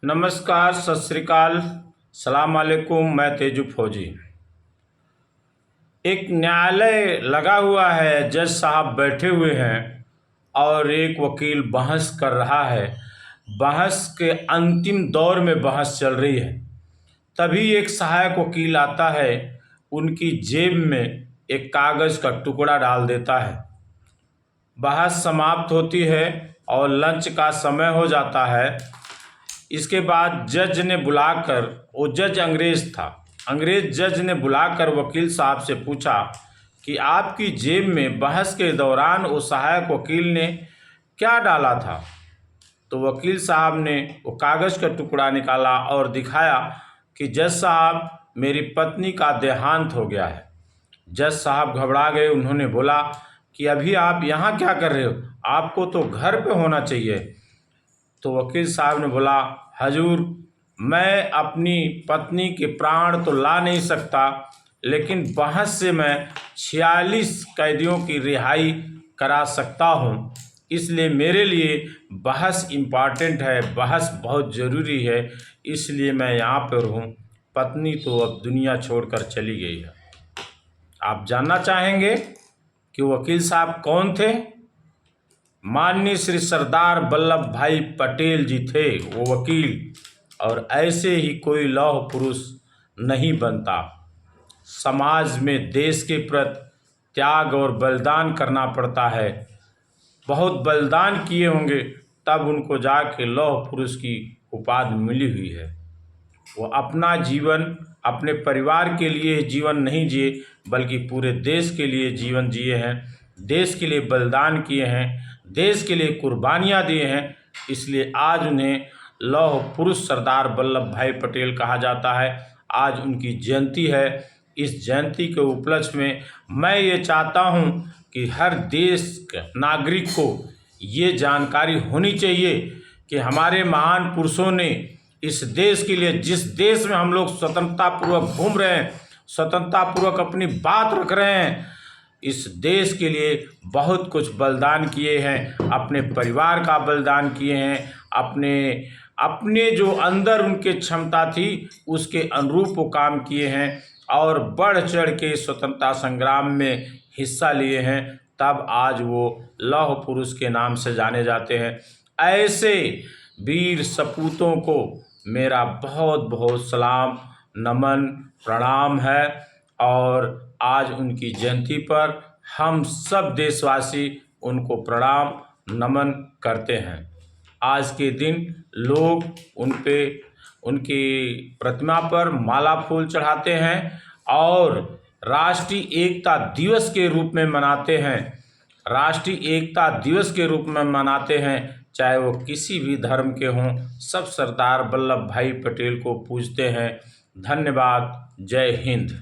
नमस्कार, सत श्री अकाल, सलाम अलैकुम। मैं तेजू फौजी। एक न्यायालय लगा हुआ है, जज साहब बैठे हुए हैं और एक वकील बहस कर रहा है। बहस के अंतिम दौर में बहस चल रही है। तभी एक सहायक वकील आता है, उनकी जेब में एक कागज़ का टुकड़ा डाल देता है। बहस समाप्त होती है और लंच का समय हो जाता है। इसके बाद जज ने बुलाकर, वो जज अंग्रेज था, अंग्रेज जज ने बुलाकर वकील साहब से पूछा कि आपकी जेब में बहस के दौरान वो सहायक वकील ने क्या डाला था। तो वकील साहब ने वो कागज़ का टुकड़ा निकाला और दिखाया कि जज साहब, मेरी पत्नी का देहांत हो गया है। जज साहब घबरा गए। उन्होंने बोला कि अभी आप यहाँ क्या कर रहे हो, आपको तो घर पे होना चाहिए। तो वकील साहब ने बोला, हजूर, मैं अपनी पत्नी के प्राण तो ला नहीं सकता, लेकिन बहस से मैं 46 कैदियों की रिहाई करा सकता हूँ। इसलिए मेरे लिए बहस इम्पॉर्टेंट है, बहस बहुत ज़रूरी है, इसलिए मैं यहाँ पर हूँ। पत्नी तो अब दुनिया छोड़कर चली गई है। आप जानना चाहेंगे कि वकील साहब कौन थे? माननीय श्री सरदार वल्लभ भाई पटेल जी थे वो वकील। और ऐसे ही कोई लौह पुरुष नहीं बनता। समाज में देश के प्रति त्याग और बलिदान करना पड़ता है। बहुत बलिदान किए होंगे, तब उनको जाके लौह पुरुष की उपाधि मिली हुई है। वो अपना जीवन अपने परिवार के लिए जीवन नहीं जिए, बल्कि पूरे देश के लिए जीवन जिए हैं। देश के लिए बलिदान किए हैं, देश के लिए कुर्बानियाँ दिए हैं। इसलिए आज उन्हें लौह पुरुष सरदार वल्लभ भाई पटेल कहा जाता है। आज उनकी जयंती है। इस जयंती के उपलक्ष्य में मैं ये चाहता हूँ कि हर देश के नागरिक को ये जानकारी होनी चाहिए कि हमारे महान पुरुषों ने इस देश के लिए, जिस देश में हम लोग स्वतंत्रतापूर्वक घूम रहे हैं, स्वतंत्रतापूर्वक अपनी बात रख रहे हैं, इस देश के लिए बहुत कुछ बलिदान किए हैं। अपने परिवार का बलिदान किए हैं, अपने जो अंदर उनके क्षमता थी उसके अनुरूप वो काम किए हैं और बढ़ चढ़ के स्वतंत्रता संग्राम में हिस्सा लिए हैं। तब आज वो लौह पुरुष के नाम से जाने जाते हैं। ऐसे वीर सपूतों को मेरा बहुत बहुत सलाम, नमन, प्रणाम है। और आज उनकी जयंती पर हम सब देशवासी उनको प्रणाम नमन करते हैं। आज के दिन लोग उनकी प्रतिमा पर माला फूल चढ़ाते हैं और राष्ट्रीय एकता दिवस के रूप में मनाते हैं। राष्ट्रीय एकता दिवस के रूप में मनाते हैं, चाहे वो किसी भी धर्म के हों, सब सरदार वल्लभ भाई पटेल को पूजते हैं। धन्यवाद। जय हिंद।